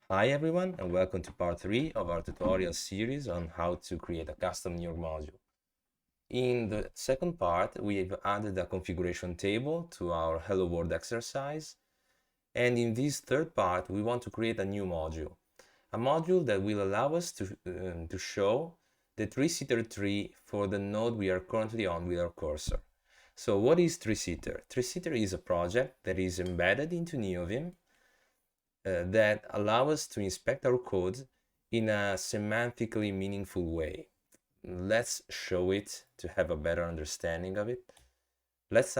Hi everyone, and welcome to part 3 of our tutorial series on how to create a custom Neorg module. In the second part, we've added a configuration table to our Hello World exercise. And in this third part, we want to create a new module. A module that will allow us to show the tree-sitter tree for the node we are currently on with our cursor. So what is treesitter? Treesitter is a project that is embedded into NeoVim that allow us to inspect our code in a semantically meaningful way. Let's show it to have a better understanding of it. Let's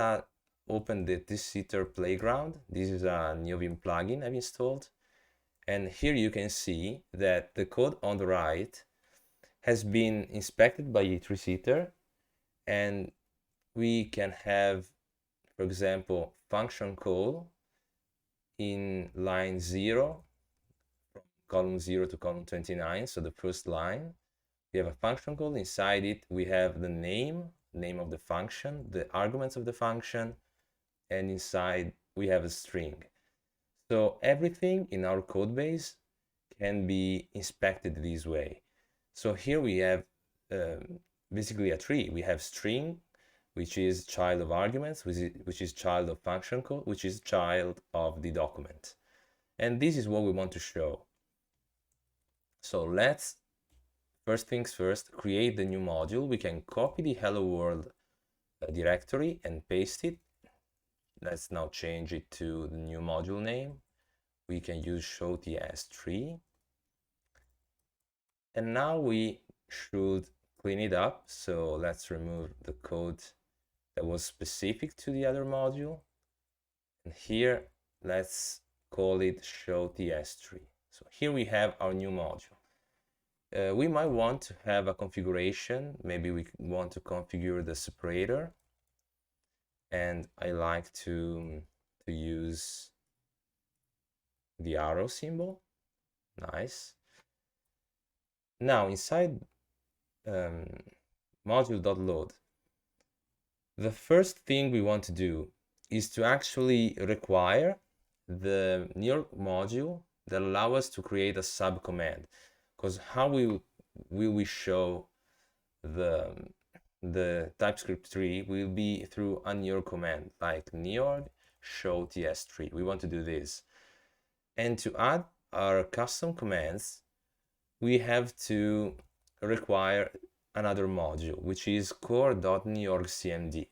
open the treesitter playground. This is a NeoVim plugin I've installed. And here you can see that the code on the right has been inspected by a treesitter, and we can have, for example, function call in line 0, from column 0 to column 29, so the first line. We have a function call. Inside it, we have the name of the function, the arguments of the function, and inside we have a string. So everything in our code base can be inspected this way. So here we have basically a tree. We have string, which is child of arguments, which is child of function call, which is child of the document. And this is what we want to show. So let's, first things first, create the new module. We can copy the Hello World directory and paste it. Let's now change it to the new module name. We can use showts3. And now we should clean it up. So let's remove the code that was specific to the other module. And here, let's call it showts3. So here we have our new module. We might want to have a configuration. Maybe we want to configure the separator. And I like to use the arrow symbol. Nice. Now inside module.load, the first thing we want to do is to actually require the Neorg module that allow us to create a subcommand. Because how will we show the TypeScript tree will be through a Neorg command like Neorg show ts3. We want to do this. And to add our custom commands, we have to require another module, which is core.neorgcmd.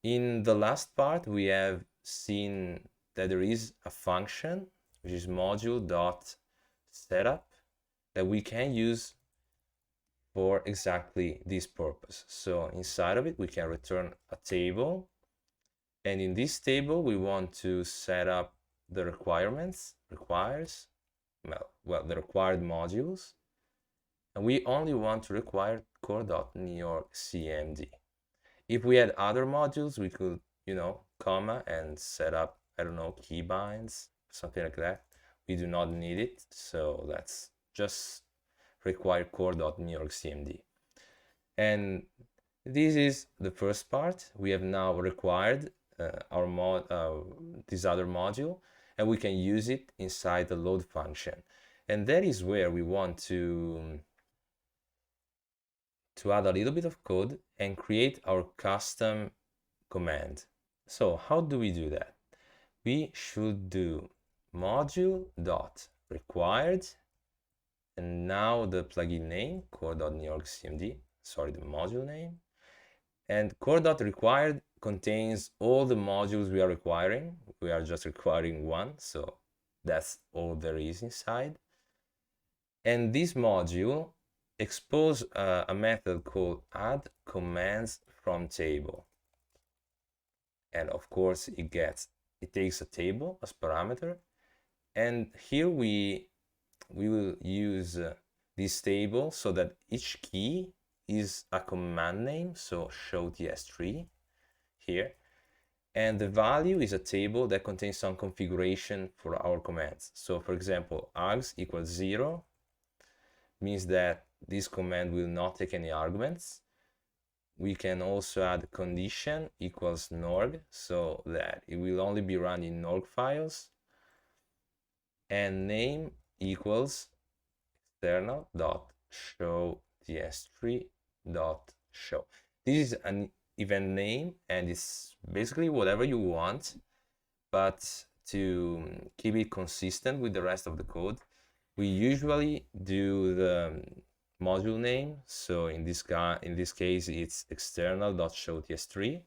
In the last part, we have seen that there is a function, which is module.setup, that we can use for exactly this purpose. So inside of it, we can return a table. And in this table, we want to set up the the required modules. And we only want to require core.neorgcmd. If we had other modules, we could, comma and set up, I don't know, keybinds, something like that. We do not need it. So let's just require core.neorgcmd. And this is the first part. We have now required this other module, and we can use it inside the load function. And that is where we want to add a little bit of code and create our custom command. So how do we do that? We should do module.required, and now the plugin name, core.neorgcmd, sorry, the module name. And core.required contains all the modules we are requiring. We are just requiring one, so that's all there is inside. And this module expose a method called add commands from table. And of course, it takes a table as parameter. And here we will use this table so that each key is a command name, so show ts3 here. And the value is a table that contains some configuration for our commands. So for example, args equals 0 means that this command will not take any arguments. We can also add condition equals Neorg, so that it will only be run in Neorg files. And name equals external dot show ts3 dot show. This is an event name, and it's basically whatever you want, but to keep it consistent with the rest of the code, we usually do the module name. So in this case, it's external.showts3,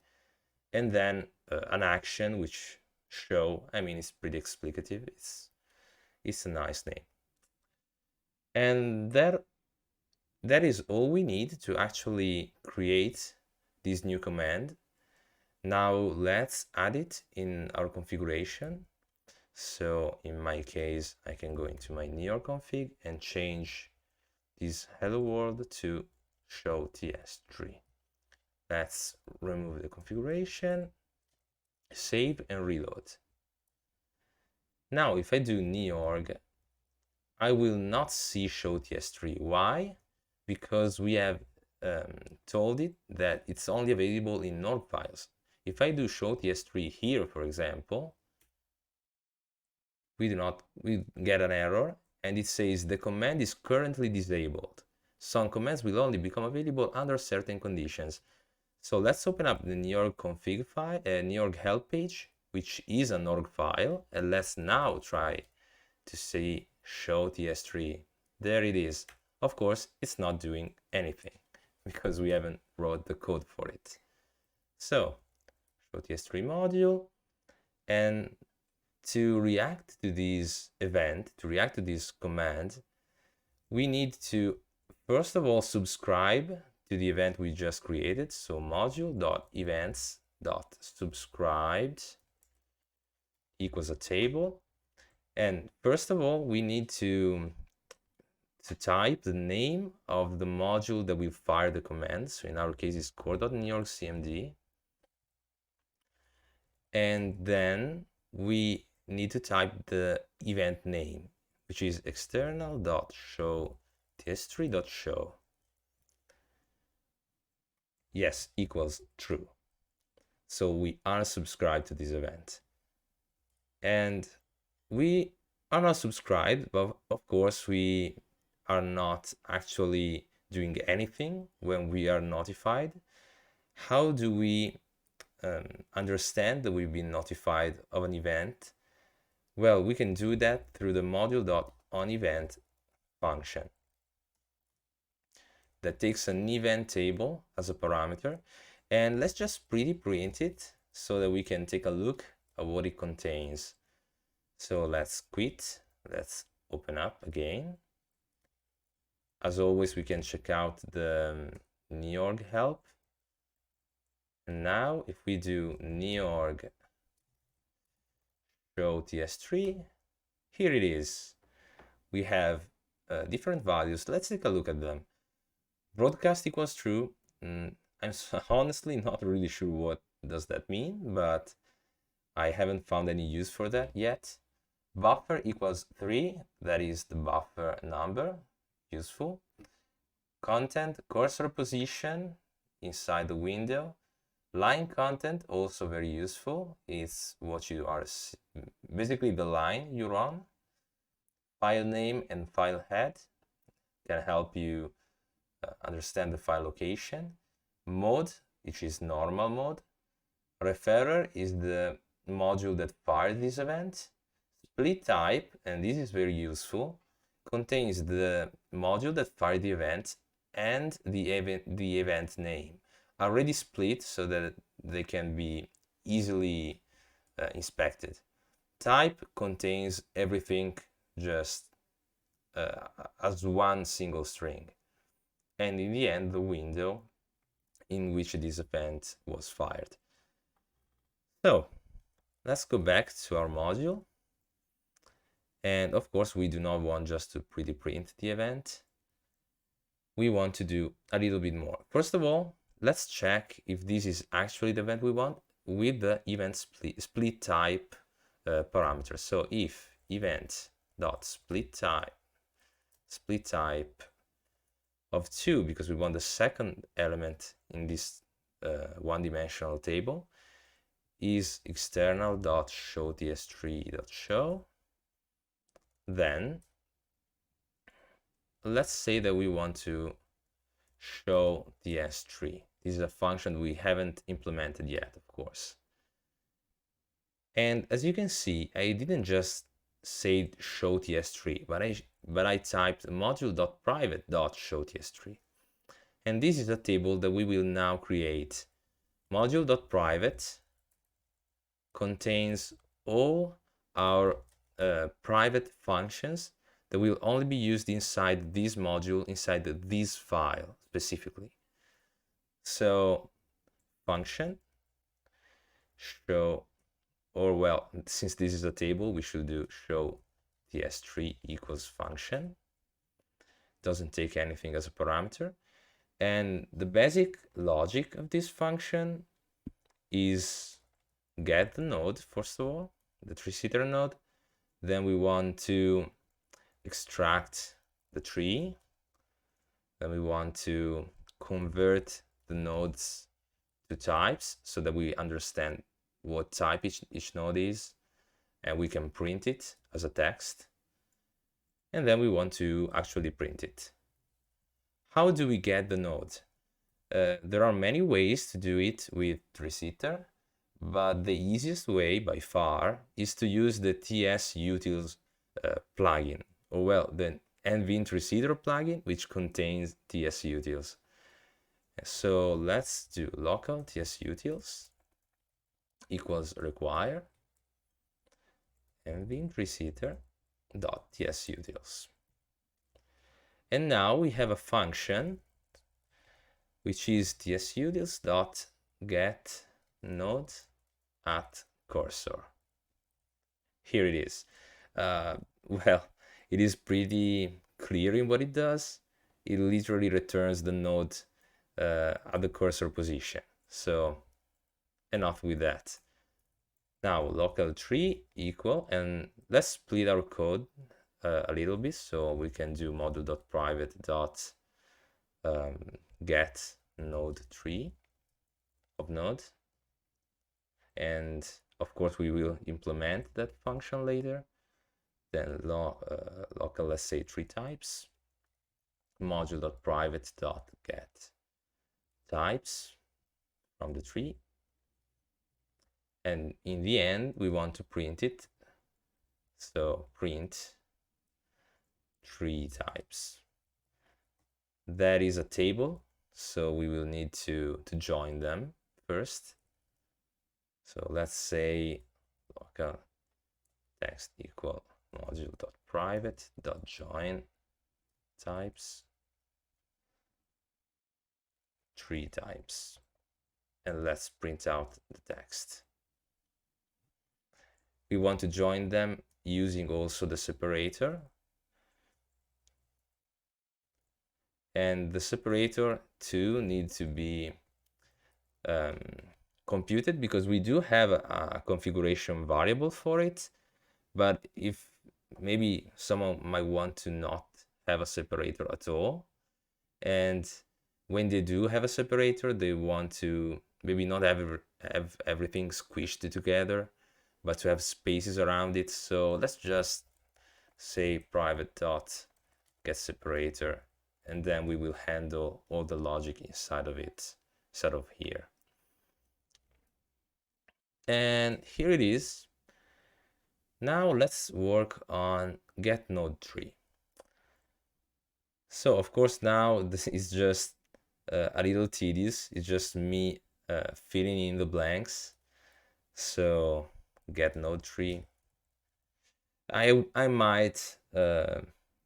and then an action which show. I mean, it's pretty explicative. It's a nice name, and that is all we need to actually create this new command. Now let's add it in our configuration. So in my case, I can go into my Neorg config and change this hello world to show ts3. Let's remove the configuration, save and reload. Now if I do Neorg, I will not see show ts3. Why? Because we have told it that it's only available in Neorg files. If I do show ts3 here, for example, we get an error, and it says the command is currently disabled. Some commands will only become available under certain conditions. So let's open up the Neorg config file, Neorg help page, which is a Neorg file, and let's now try to see show ts3. There it is. Of course, it's not doing anything because we haven't wrote the code for it. So show ts3 module, and to react to this event, to react to this command, we need to first of all subscribe to the event we just created. So module.events.subscribed equals a table. And first of all, we need to type the name of the module that we fire the command. So in our case, it's core.neorg.cmd. And then we need to type the event name, which is external.show.ts3.show. Yes, equals true. So we are subscribed to this event. And we are not subscribed, but of course we are not actually doing anything when we are notified. How do we understand that we've been notified of an event? Well, we can do that through the module.onEvent function that takes an event table as a parameter. And let's just print it so that we can take a look at what it contains. So let's quit. Let's open up again. As always, we can check out the Neorg help. And now if we do Neorg show ts3, here it is. We have different values. Let's take a look at them. Broadcast equals true. I'm honestly not really sure what does that mean, but I haven't found any use for that yet. Buffer equals 3, that is the buffer number, useful. Content, cursor position inside the window. Line content, also very useful. It's what you are, basically the line you're on. File name and file head can help you understand the file location. Mode, which is normal mode. Referrer is the module that fired this event. Split type, and this is very useful, contains the module that fired the event and the event name, already split so that they can be easily inspected. Type contains everything just as one single string. And in the end, the window in which this event was fired. So let's go back to our module. And of course, we do not want just to print the event. We want to do a little bit more. First of all, let's check if this is actually the event we want with the event split type parameter. So if event.split type of 2, because we want the second element in this one-dimensional table, is external.showts3.show, then let's say that we want to show ts3. This is a function we haven't implemented yet, of course. And as you can see, I didn't just say show ts3, but I typed module.private.showts3. And this is a table that we will now create. Module.private contains all our private functions that will only be used inside this module, inside this file specifically. So function show, or well, since this is a table, we should do show ts3 equals function. Doesn't take anything as a parameter. And the basic logic of this function is get the node, first of all, the treesitter node. Then we want to extract the tree. Then we want to convert the nodes to types so that we understand what type each node is, and we can print it as a text. And then we want to actually print it. How do we get the node? There are many ways to do it with treesitter, but the easiest way by far is to use the tsutils plugin, or well, the nvim treesitter plugin, which contains tsutils. So let's do local tsutils equals require nvim treesitter.tsutils. And now we have a function which is tsutils.get node at cursor. Here it is. Well, it is pretty clear in what it does. It literally returns the node at the cursor position. So enough with that. Now local tree equal, and let's split our code a little bit, so we can do module.private.get node tree of node, and of course we will implement that function later. Then local, let's say tree types, module.private.get types from the tree, and in the end we want to print it, so print tree types. That is a table, so we will need to join them first. So let's say local text equal module.private.join types tree types, and let's print out the text. We want to join them using also the separator, and the separator too needs to be computed, because we do have a configuration variable for it. But if maybe someone might want to not have a separator at all, and when they do have a separator, they want to maybe not have everything squished together, but to have spaces around it. So let's just say private.getSeparator, and then we will handle all the logic inside of it, instead of here. And here it is. Now let's work on get node tree. So of course now this is just a little tedious. It's just me filling in the blanks. So get node tree. I might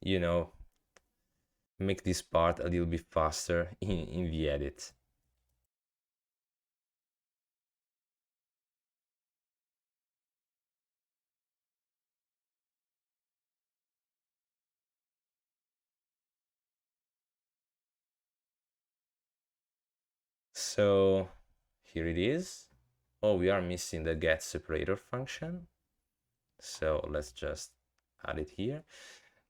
you know, make this part a little bit faster in the edit. So here it is. Oh, we are missing the get separator function. So let's just add it here.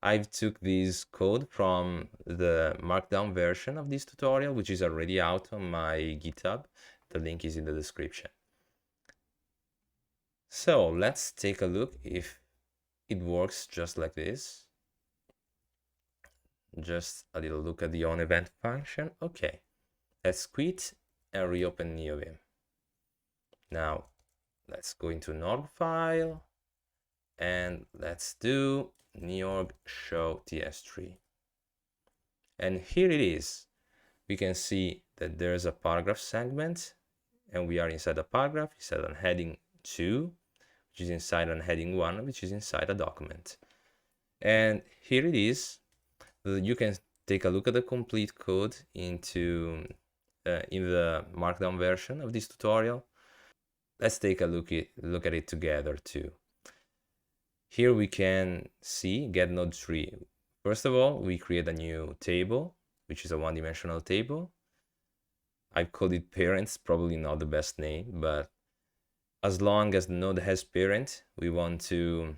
I've took this code from the markdown version of this tutorial, which is already out on my GitHub. The link is in the description. So let's take a look if it works just like this. just a little look at the onEvent function. Okay, let's quit and reopen NeoVim. Now, let's go into Neorg file and let's do Neorg show ts3. And here it is. We can see that there's a paragraph segment and we are inside a paragraph, inside a heading 2, which is inside a heading 1, which is inside a document. And here it is. You can take a look at the complete code into in the markdown version of this tutorial. Let's take a look at it together too. Here we can see get node tree. First of all, we create a new table, which is a one-dimensional table. I've called it parents, probably not the best name, but as long as the node has parent, we want to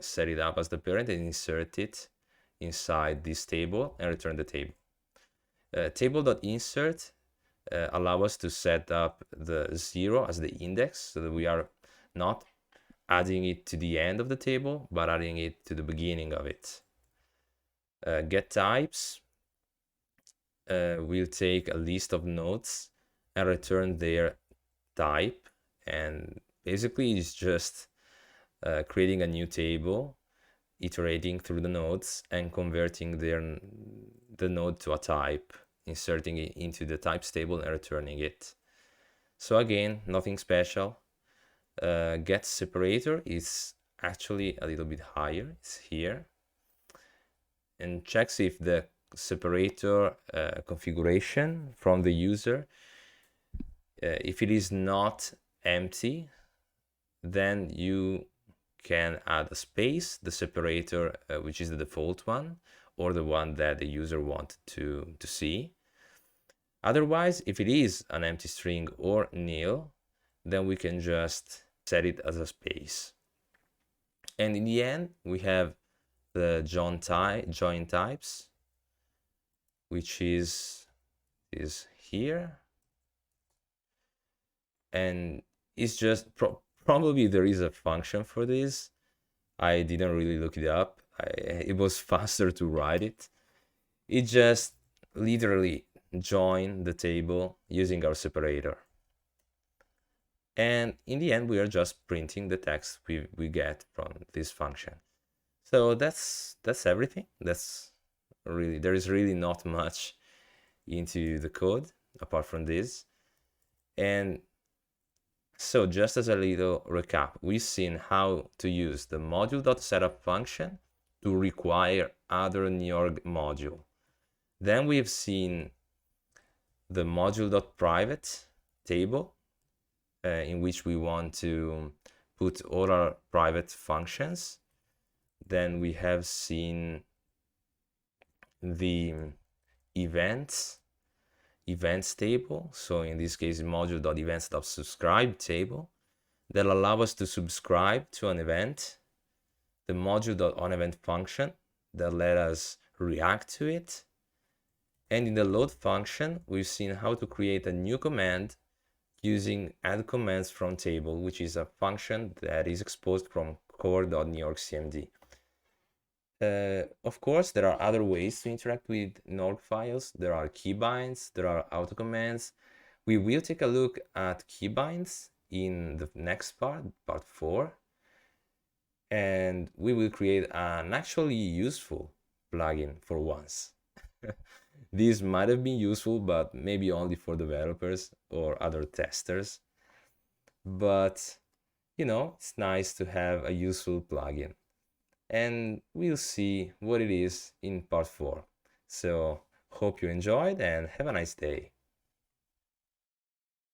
set it up as the parent and insert it inside this table and return the table. Table.insert allow us to set up the 0 as the index so that we are not adding it to the end of the table, but adding it to the beginning of it. Get types will take a list of nodes and return their type, and basically it's just creating a new table, iterating through the nodes and converting the node to a type, inserting it into the types table and returning it. So again, nothing special. Get separator is actually a little bit higher. It's here, and checks if the separator configuration from the user, if it is not empty, then you can add a space, the separator, which is the default one, or the one that the user wanted to see. Otherwise, if it is an empty string or nil, then we can just set it as a space. And in the end, we have the join types, which is here. And it's just probably there is a function for this. I didn't really look it up. It was faster to write it. It just literally join the table using our separator. And in the end, we are just printing the text we get from this function. So that's everything. That's really, there is really not much into the code apart from this. And so just as a little recap, we've seen how to use the module.setup function to require other Neorg module. Then we've seen the module.private table, in which we want to put all our private functions. Then we have seen the events table. So in this case, module.events.subscribe table that allow us to subscribe to an event. The module.onEvent function that let us react to it. And in the load function, we've seen how to create a new command using add commands from table, which is a function that is exposed from core.neorgcmd. Of course, there are other ways to interact with Neorg files. There are keybinds, there are auto commands. We will take a look at keybinds in the next part 4. And we will create an actually useful plugin for once. This might have been useful, but maybe only for developers or other testers. But, you know, it's nice to have a useful plugin. And we'll see what it is in part 4. So hope you enjoyed and have a nice day.